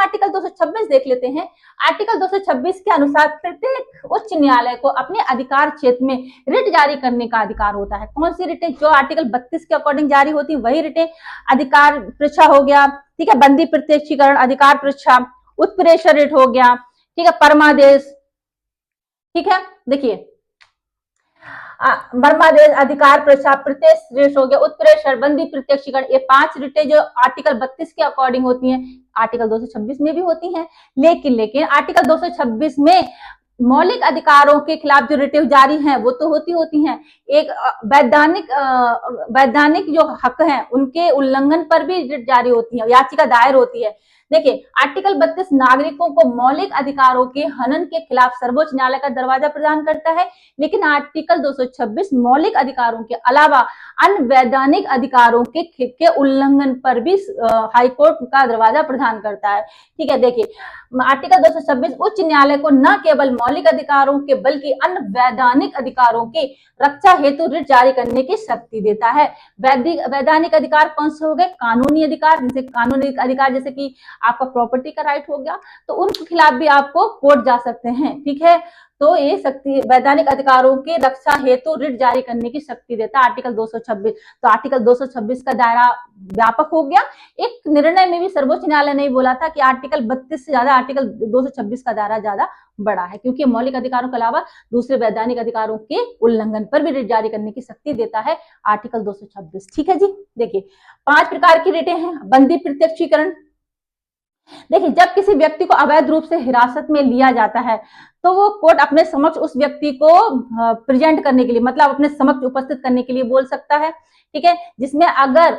Article 226 देख लेते हैं। आर्टिकल 226 के अनुसार प्रत्येक उच्च न्यायालय को अपने अधिकार क्षेत्र में रिट जारी करने का अधिकार होता है। कौन सी रिटें? जो आर्टिकल 32 के अकॉर्डिंग जारी होती है वही रिटें। अधिकार परीक्षा हो गया, ठीक है, बंदी प्रत्यक्षीकरण, अधिकार परीक्षा, उत्प्रेषण रिट हो गया, ठीक है, परमादेश, ठीक है, देखिए मर्मादेश, अधिकार परीक्षा, प्रत्यक्ष हो गया, उत्प्रेषण, बंदी प्रत्यक्षीकरण, ये 5 रिटें जो आर्टिकल 32 के अकॉर्डिंग होती हैं, आर्टिकल 226 में भी होती हैं। लेकिन आर्टिकल 226 में मौलिक अधिकारों के खिलाफ जो रिटें जारी हैं वो तो होती हैं। एक वैधानिक जो हक हैं उनके उल्लंघन पर भी रिट जारी होती है, याचिका दायर होती है। देखिए आर्टिकल 32 नागरिकों को मौलिक अधिकारों के हनन के खिलाफ सर्वोच्च न्यायालय का दरवाजा प्रदान करता है, लेकिन आर्टिकल 226 मौलिक अधिकारों के अलावा अनवैधानिक अधिकारों के उल्लंघन पर भी हाईकोर्ट का दरवाजा प्रदान करता है। ठीक है, देखिए आर्टिकल 226 उच्च न्यायालय को न केवल मौलिक अधिकारों के बल्कि अनवैधानिक अधिकारों के रक्षा हेतु रिट जारी करने की शक्ति देता है। वैधानिक अधिकार कौन से हो गए? कानूनी अधिकार, जैसे कानूनी अधिकार जैसे कि आपका प्रॉपर्टी का राइट हो गया, तो उनके खिलाफ भी आपको कोर्ट जा सकते हैं। ठीक है, तो ये शक्ति वैधानिक अधिकारों की रक्षा हेतु रिट जारी करने की शक्ति देता है आर्टिकल 226। तो आर्टिकल 226 का दायरा व्यापक हो गया। एक निर्णय में भी सर्वोच्च न्यायालय ने बोला था कि आर्टिकल 32 से ज्यादा आर्टिकल 226 का दायरा ज्यादा बड़ा है, क्योंकि मौलिक अधिकारों के अलावा दूसरे वैधानिक अधिकारों के उल्लंघन पर भी रिट जारी करने की शक्ति देता है आर्टिकल 226। ठीक है जी, देखिए 5 प्रकार की रिटें हैं। बंदी प्रत्यक्षीकरण, देखिए जब किसी व्यक्ति को अवैध रूप से हिरासत में लिया जाता है तो वो कोर्ट अपने समक्ष उस व्यक्ति को प्रेजेंट करने के लिए, मतलब अपने समक्ष उपस्थित करने के लिए बोल सकता है। ठीक है, जिसमें अगर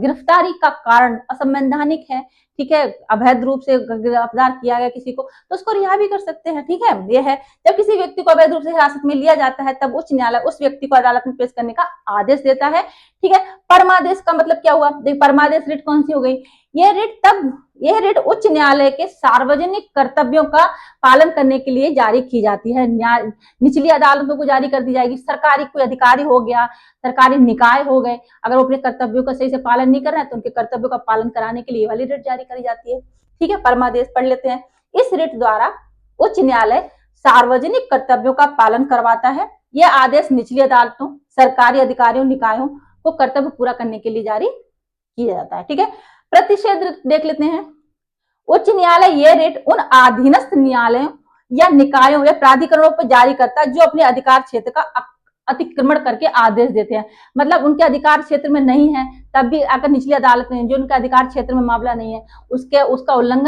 गिरफ्तारी का कारण असंवैधानिक है, ठीक है, अवैध रूप से गिरफ्तार किया गया किसी को, तो उसको रिहा भी कर सकते हैं। ठीक है, ये है जब किसी व्यक्ति को अवैध रूप से हिरासत में लिया जाता है तब उच्च न्यायालय उस व्यक्ति को अदालत में पेश करने का आदेश देता है। ठीक है, परमादेश का मतलब क्या हुआ? देखिए परमादेश रिट कौन सी हो गई? यह रिट उच्च न्यायालय के सार्वजनिक कर्तव्यों का पालन करने के लिए जारी की जाती है। निचली अदालतों को जारी कर दी जाएगी। सरकारी कोई अधिकारी हो गया, सरकारी निकाय हो गए, अगर वो अपने कर्तव्यों का सही से पालन नहीं कर रहे हैं तो उनके कर्तव्यों का पालन कराने के लिए वाली रिट जारी करी जाती है। ठीक है, परमादेश पढ़ लेते हैं। इस रिट द्वारा उच्च न्यायालय सार्वजनिक कर्तव्यों का पालन करवाता है। यह आदेश निचली अदालतों, सरकारी अधिकारियों, निकायों को कर्तव्य पूरा करने के लिए जारी किया जाता है। ठीक है, प्रतिषेध देख लेते हैं। उच्च न्यायालय यह रिट उन अधीनस्थ न्यायालयों या निकायों या प्राधिकरणों पर जारी करता है जो अपने अधिकार क्षेत्र का अतिक्रमण करके आदेश देते हैं। मतलब उनके अधिकार क्षेत्र में नहीं है तब भी अगर निचली अदालत में जो उनके अधिकार क्षेत्र में मामला नहीं है उसका उल्लंघन